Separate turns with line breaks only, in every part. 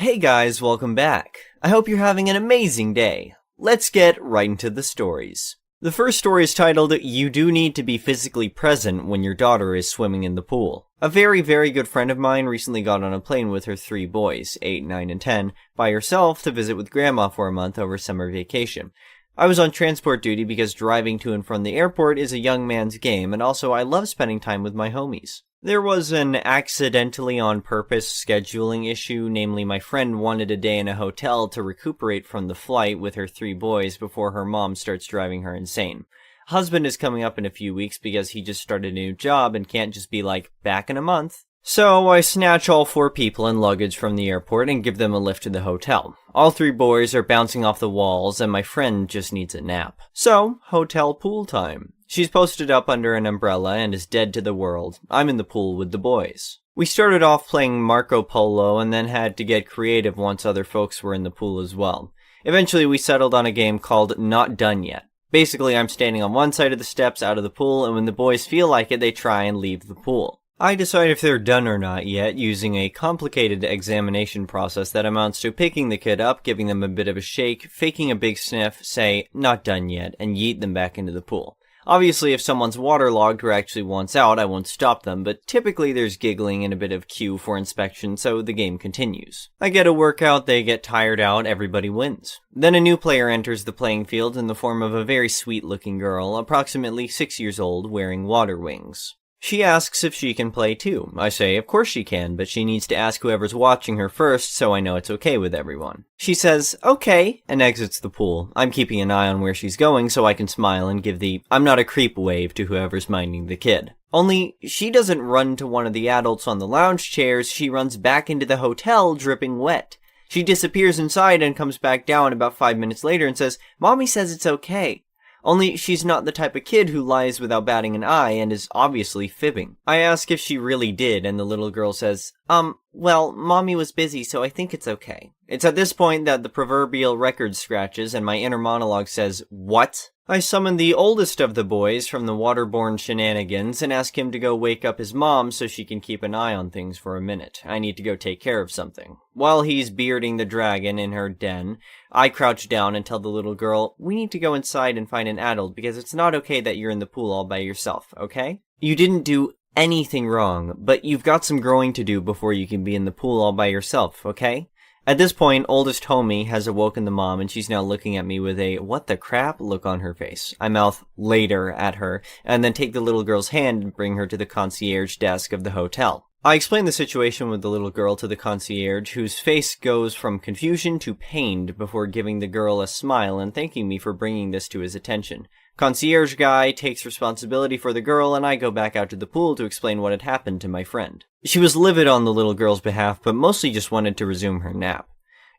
Hey guys, welcome back. I hope you're having an amazing day. Let's get right into the stories. The first story is titled, You Do Need to Be Physically Present When Your Daughter is Swimming in the Pool. A very good friend of mine recently got on a plane with her 3 boys, 8, 9, and 10, by herself to visit with Grandma for a month over summer vacation. I was on transport duty because driving to and from the airport is a young man's game, and also I love spending time with my homies. There was an accidentally on purpose scheduling issue, namely my friend wanted a day in a hotel to recuperate from the flight with her 3 boys before her mom starts driving her insane. Husband is coming up in a few weeks because he just started a new job and can't just be like, back in a month. So I snatch all 4 people and luggage from the airport and give them a lift to the hotel. All 3 boys are bouncing off the walls and my friend just needs a nap. So, hotel pool time. She's posted up under an umbrella and is dead to the world. I'm in the pool with the boys. We started off playing Marco Polo and then had to get creative once other folks were in the pool as well. Eventually we settled on a game called Not Done Yet. Basically, I'm standing on one side of the steps out of the pool, and when the boys feel like it, they try and leave the pool. I decide if they're done or not yet using a complicated examination process that amounts to picking the kid up, giving them a bit of a shake, faking a big sniff, say, not done yet, and yeet them back into the pool. Obviously, if someone's waterlogged or actually wants out, I won't stop them, but typically there's giggling and a bit of cue for inspection, so the game continues. I get a workout, they get tired out, everybody wins. Then a new player enters the playing field in the form of a very sweet-looking girl, approximately 6 years old, wearing water wings. She asks if she can play too. I say, of course she can, but she needs to ask whoever's watching her first so I know it's okay with everyone. She says, okay, and exits the pool. I'm keeping an eye on where she's going so I can smile and give the I'm not a creep wave to whoever's minding the kid. Only, she doesn't run to one of the adults on the lounge chairs, she runs back into the hotel dripping wet. She disappears inside and comes back down about 5 minutes later and says, Mommy says it's okay. Only she's not the type of kid who lies without batting an eye and is obviously fibbing. I ask if she really did, and the little girl says, well, Mommy was busy, so I think it's okay. It's at this point that the proverbial record scratches and my inner monologue says, what? I summon the oldest of the boys from the waterborne shenanigans and ask him to go wake up his mom so she can keep an eye on things for a minute. I need to go take care of something. While he's bearding the dragon in her den, I crouch down and tell the little girl, we need to go inside and find an adult because it's not okay that you're in the pool all by yourself, okay? You didn't do anything wrong, but you've got some growing to do before you can be in the pool all by yourself, okay? At this point, oldest homie has awoken the mom and she's now looking at me with a what the crap look on her face. I mouth later at her and then take the little girl's hand and bring her to the concierge desk of the hotel. I explain the situation with the little girl to the concierge, whose face goes from confusion to pained before giving the girl a smile and thanking me for bringing this to his attention. Concierge guy takes responsibility for the girl and I go back out to the pool to explain what had happened to my friend. She was livid on the little girl's behalf, but mostly just wanted to resume her nap.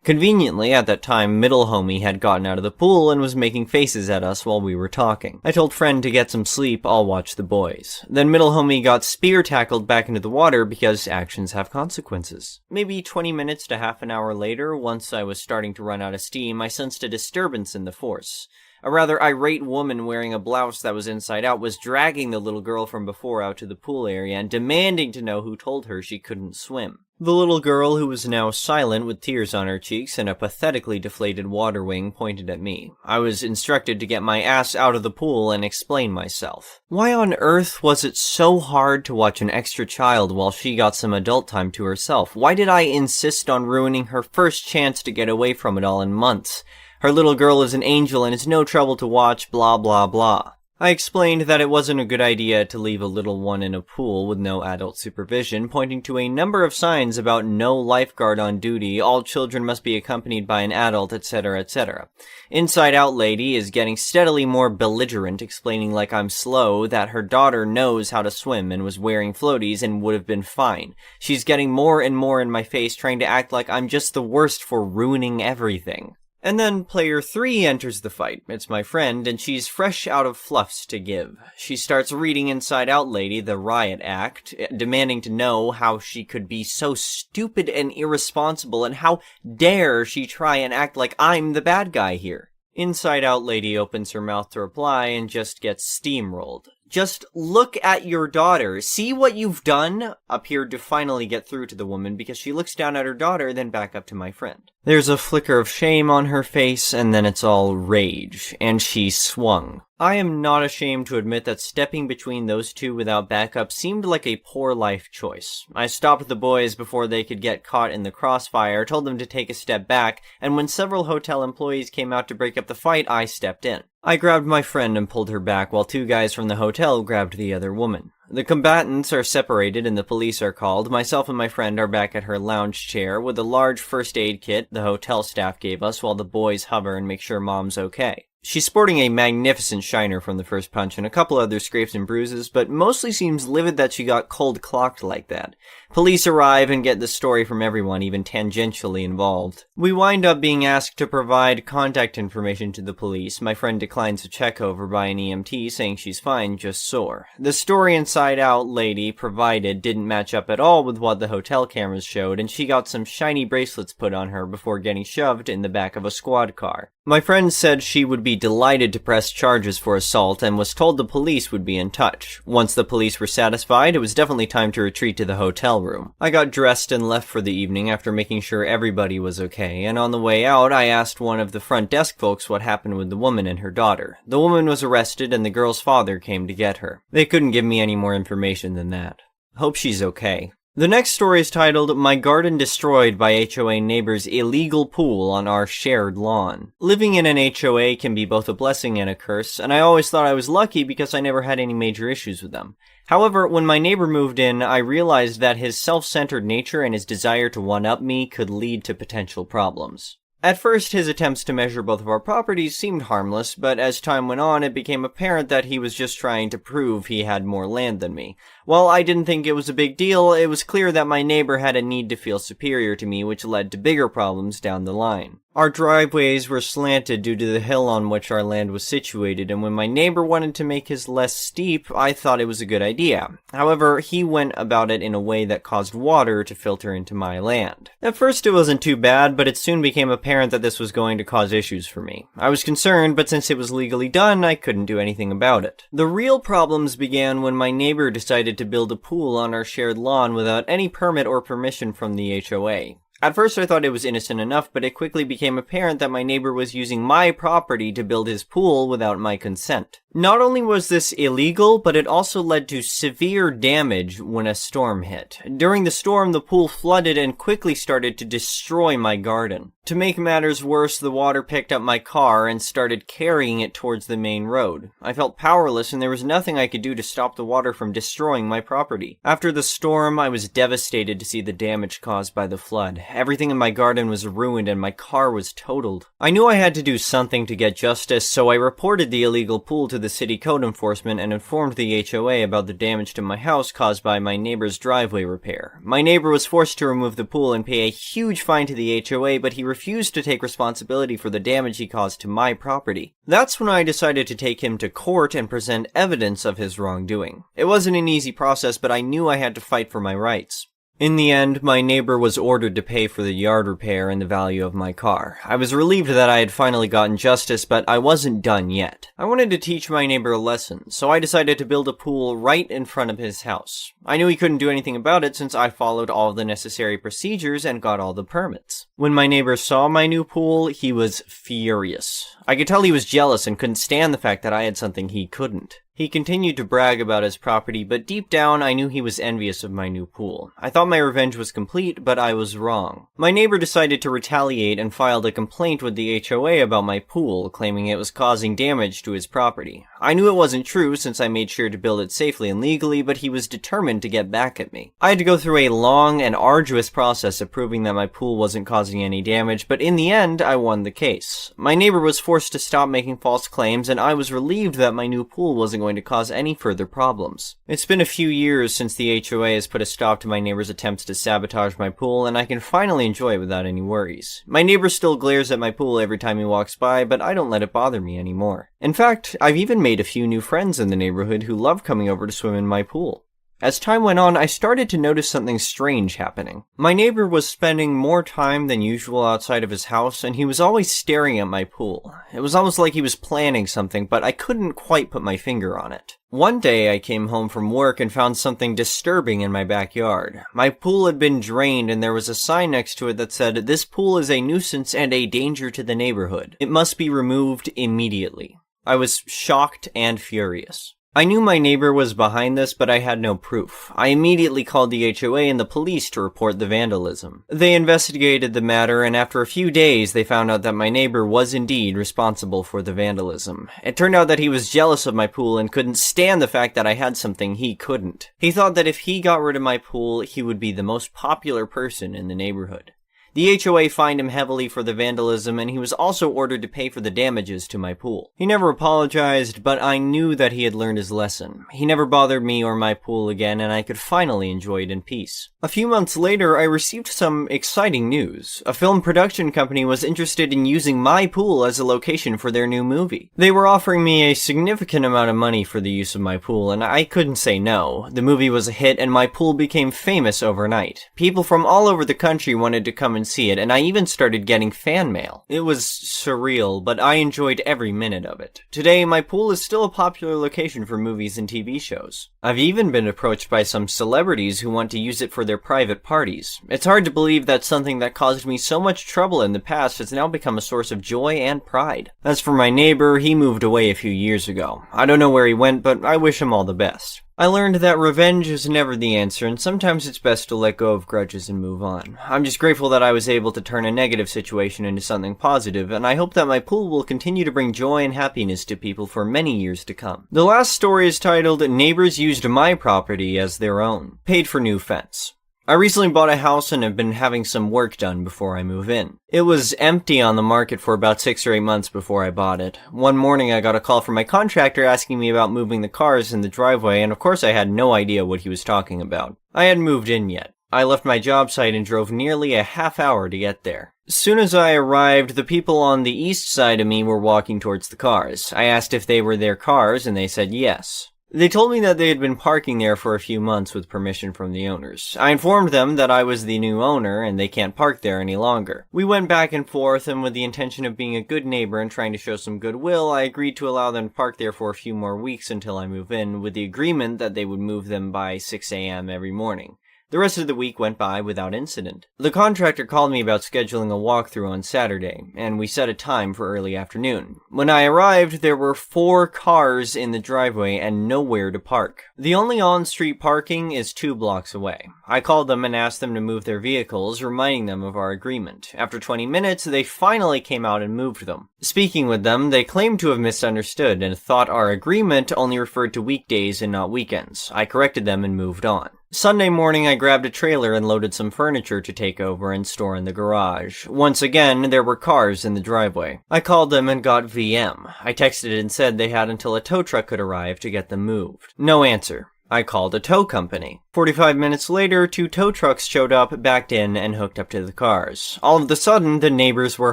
Conveniently, at that time, middle homie had gotten out of the pool and was making faces at us while we were talking. I told friend to get some sleep, I'll watch the boys. Then middle homie got spear tackled back into the water because actions have consequences. Maybe 20 minutes to half an hour later, once I was starting to run out of steam, I sensed a disturbance in the force. A rather irate woman wearing a blouse that was inside out was dragging the little girl from before out to the pool area and demanding to know who told her she couldn't swim. The little girl, who was now silent with tears on her cheeks and a pathetically deflated water wing, pointed at me. I was instructed to get my ass out of the pool and explain myself. Why on earth was it so hard to watch an extra child while she got some adult time to herself? Why did I insist on ruining her first chance to get away from it all in months? Her little girl is an angel and it's no trouble to watch, blah blah blah. I explained that it wasn't a good idea to leave a little one in a pool with no adult supervision, pointing to a number of signs about no lifeguard on duty, all children must be accompanied by an adult, etc., etc. Inside Out Lady is getting steadily more belligerent, explaining like I'm slow that her daughter knows how to swim and was wearing floaties and would have been fine. She's getting more and more in my face, trying to act like I'm just the worst for ruining everything. And then player 3 enters the fight. It's my friend, and she's fresh out of fluffs to give. She starts reading Inside Out Lady, the riot act, demanding to know how she could be so stupid and irresponsible, and how dare she try and act like I'm the bad guy here. Inside Out Lady opens her mouth to reply and just gets steamrolled. Just look at your daughter. See what you've done? Appeared to finally get through to the woman because she looks down at her daughter, then back up to my friend. There's a flicker of shame on her face, and then it's all rage, and she swung. I am not ashamed to admit that stepping between those two without backup seemed like a poor life choice. I stopped the boys before they could get caught in the crossfire, told them to take a step back, and when several hotel employees came out to break up the fight, I stepped in. I grabbed my friend and pulled her back while two guys from the hotel grabbed the other woman. The combatants are separated and the police are called. Myself and my friend are back at her lounge chair with a large first aid kit the hotel staff gave us while the boys hover and make sure mom's okay. She's sporting a magnificent shiner from the first punch and a couple other scrapes and bruises, but mostly seems livid that she got cold-clocked like that. Police arrive and get the story from everyone, even tangentially involved. We wind up being asked to provide contact information to the police. My friend declines a check over by an EMT, saying she's fine, just sore. The story Inside Out lady provided didn't match up at all with what the hotel cameras showed, and she got some shiny bracelets put on her before getting shoved in the back of a squad car. My friend said she would be delighted to press charges for assault and was told the police would be in touch. Once the police were satisfied, it was definitely time to retreat to the hotel room. I got dressed and left for the evening after making sure everybody was okay, and on the way out, I asked one of the front desk folks what happened with the woman and her daughter. The woman was arrested and the girl's father came to get her. They couldn't give me any more information than that. Hope she's okay. The next story is titled, My Garden Destroyed by HOA Neighbor's Illegal Pool on Our Shared Lawn. Living in an HOA can be both a blessing and a curse, and I always thought I was lucky because I never had any major issues with them. However, when my neighbor moved in, I realized that his self-centered nature and his desire to one-up me could lead to potential problems. At first, his attempts to measure both of our properties seemed harmless, but as time went on, it became apparent that he was just trying to prove he had more land than me. While I didn't think it was a big deal, it was clear that my neighbor had a need to feel superior to me, which led to bigger problems down the line. Our driveways were slanted due to the hill on which our land was situated, and when my neighbor wanted to make his less steep, I thought it was a good idea. However, he went about it in a way that caused water to filter into my land. At first it wasn't too bad, but it soon became apparent that this was going to cause issues for me. I was concerned, but since it was legally done, I couldn't do anything about it. The real problems began when my neighbor decided to build a pool on our shared lawn without any permit or permission from the HOA. At first I thought it was innocent enough, but it quickly became apparent that my neighbor was using my property to build his pool without my consent. Not only was this illegal, but it also led to severe damage when a storm hit. During the storm, the pool flooded and quickly started to destroy my garden. To make matters worse, the water picked up my car and started carrying it towards the main road. I felt powerless and there was nothing I could do to stop the water from destroying my property. After the storm, I was devastated to see the damage caused by the flood. Everything in my garden was ruined and my car was totaled. I knew I had to do something to get justice, so I reported the illegal pool to the city code enforcement and informed the HOA about the damage to my house caused by my neighbor's driveway repair. My neighbor was forced to remove the pool and pay a huge fine to the HOA, but he refused to take responsibility for the damage he caused to my property. That's when I decided to take him to court and present evidence of his wrongdoing. It wasn't an easy process, but I knew I had to fight for my rights. In the end, my neighbor was ordered to pay for the yard repair and the value of my car. I was relieved that I had finally gotten justice, but I wasn't done yet. I wanted to teach my neighbor a lesson, so I decided to build a pool right in front of his house. I knew he couldn't do anything about it since I followed all the necessary procedures and got all the permits. When my neighbor saw my new pool, he was furious. I could tell he was jealous and couldn't stand the fact that I had something he couldn't. He continued to brag about his property, but deep down I knew he was envious of my new pool. I thought my revenge was complete, but I was wrong. My neighbor decided to retaliate and filed a complaint with the HOA about my pool, claiming it was causing damage to his property. I knew it wasn't true since I made sure to build it safely and legally, but he was determined to get back at me. I had to go through a long and arduous process of proving that my pool wasn't causing any damage, but in the end, I won the case. My neighbor was forced to stop making false claims, and I was relieved that my new pool wasn't going to cause any further problems. It's been a few years since the HOA has put a stop to my neighbor's attempts to sabotage my pool, and I can finally enjoy it without any worries. My neighbor still glares at my pool every time he walks by, but I don't let it bother me anymore. In fact, I've even made a few new friends in the neighborhood who love coming over to swim in my pool. As time went on, I started to notice something strange happening. My neighbor was spending more time than usual outside of his house, and he was always staring at my pool. It was almost like he was planning something, but I couldn't quite put my finger on it. One day I came home from work and found something disturbing in my backyard. My pool had been drained and there was a sign next to it that said, "This pool is a nuisance and a danger to the neighborhood. It must be removed immediately." I was shocked and furious. I knew my neighbor was behind this, but I had no proof. I immediately called the HOA and the police to report the vandalism. They investigated the matter, and after a few days, they found out that my neighbor was indeed responsible for the vandalism. It turned out that he was jealous of my pool and couldn't stand the fact that I had something he couldn't. He thought that if he got rid of my pool, he would be the most popular person in the neighborhood. The HOA fined him heavily for the vandalism, and he was also ordered to pay for the damages to my pool. He never apologized, but I knew that he had learned his lesson. He never bothered me or my pool again, and I could finally enjoy it in peace. A few months later, I received some exciting news. A film production company was interested in using my pool as a location for their new movie. They were offering me a significant amount of money for the use of my pool, and I couldn't say no. The movie was a hit, and my pool became famous overnight. People from all over the country wanted to come and see it, and I even started getting fan mail. It was surreal, but I enjoyed every minute of it. Today, my pool is still a popular location for movies and TV shows. I've even been approached by some celebrities who want to use it for their private parties. It's hard to believe that something that caused me so much trouble in the past has now become a source of joy and pride. As for my neighbor, he moved away a few years ago. I don't know where he went, but I wish him all the best. I learned that revenge is never the answer, and sometimes it's best to let go of grudges and move on. I'm just grateful that I was able to turn a negative situation into something positive, and I hope that my pool will continue to bring joy and happiness to people for many years to come. The last story is titled, "Neighbors Used My Property as Their Own. Paid for New Fence." I recently bought a house and have been having some work done before I move in. It was empty on the market for about 6 or 8 months before I bought it. One morning I got a call from my contractor asking me about moving the cars in the driveway, and of course I had no idea what he was talking about. I hadn't moved in yet. I left my job site and drove nearly a half hour to get there. As soon as I arrived, the people on the east side of me were walking towards the cars. I asked if they were their cars, and they said yes. They told me that they had been parking there for a few months with permission from the owners. I informed them that I was the new owner and they can't park there any longer. We went back and forth, and with the intention of being a good neighbor and trying to show some goodwill, I agreed to allow them to park there for a few more weeks until I move in, with the agreement that they would move them by 6 a.m. every morning. The rest of the week went by without incident. The contractor called me about scheduling a walkthrough on Saturday, and we set a time for early afternoon. When I arrived, there were 4 cars in the driveway and nowhere to park. The only on-street parking is 2 blocks away. I called them and asked them to move their vehicles, reminding them of our agreement. After 20 minutes, they finally came out and moved them. Speaking with them, they claimed to have misunderstood and thought our agreement only referred to weekdays and not weekends. I corrected them and moved on. Sunday morning, I grabbed a trailer and loaded some furniture to take over and store in the garage. Once again, there were cars in the driveway. I called them and got VM. I texted and said they had until a tow truck could arrive to get them moved. No answer. I called a tow company. 45 minutes later, 2 tow trucks showed up, backed in, and hooked up to the cars. All of a sudden, the neighbors were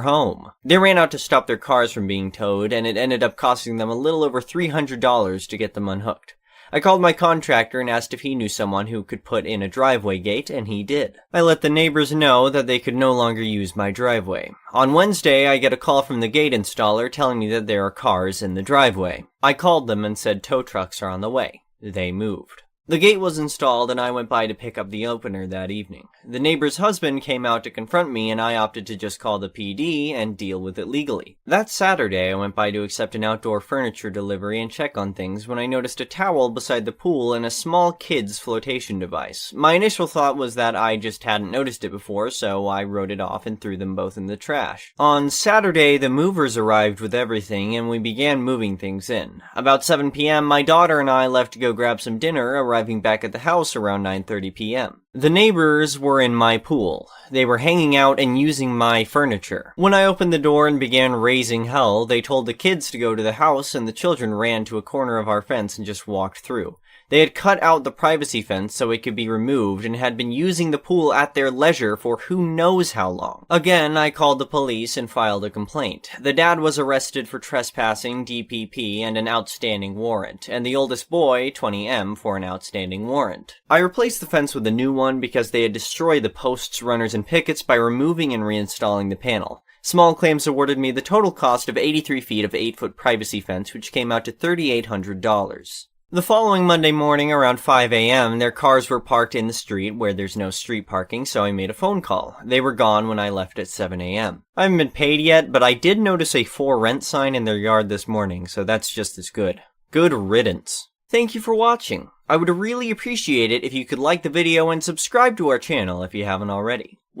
home. They ran out to stop their cars from being towed, and it ended up costing them a little over $300 to get them unhooked. I called my contractor and asked if he knew someone who could put in a driveway gate, and he did. I let the neighbors know that they could no longer use my driveway. On Wednesday, I get a call from the gate installer telling me that there are cars in the driveway. I called them and said tow trucks are on the way. They moved. The gate was installed, and I went by to pick up the opener that evening. The neighbor's husband came out to confront me, and I opted to just call the PD and deal with it legally. That Saturday, I went by to accept an outdoor furniture delivery and check on things when I noticed a towel beside the pool and a small kid's flotation device. My initial thought was that I just hadn't noticed it before, so I wrote it off and threw them both in the trash. On Saturday, the movers arrived with everything, and we began moving things in. About 7 p.m., my daughter and I left to go grab some dinner, arriving back at the house around 9:30 p.m. The neighbors were in my pool. They were hanging out and using my furniture. When I opened the door and began raising hell, they told the kids to go to the house, and the children ran to a corner of our fence and just walked through. They had cut out the privacy fence so it could be removed and had been using the pool at their leisure for who knows how long. Again, I called the police and filed a complaint. The dad was arrested for trespassing, DPP, and an outstanding warrant, and the oldest boy, 20M, for an outstanding warrant. I replaced the fence with a new one because they had destroyed the posts, runners, and pickets by removing and reinstalling the panel. Small Claims awarded me the total cost of 83 feet of 8-foot privacy fence, which came out to $3,800. The following Monday morning around 5 a.m., their cars were parked in the street where there's no street parking, so I made a phone call. They were gone when I left at 7 a.m. I haven't been paid yet, but I did notice a for rent sign in their yard this morning, so that's just as good. Good riddance. Thank you for watching. I would really appreciate it if you could like the video and subscribe to our channel if you haven't already.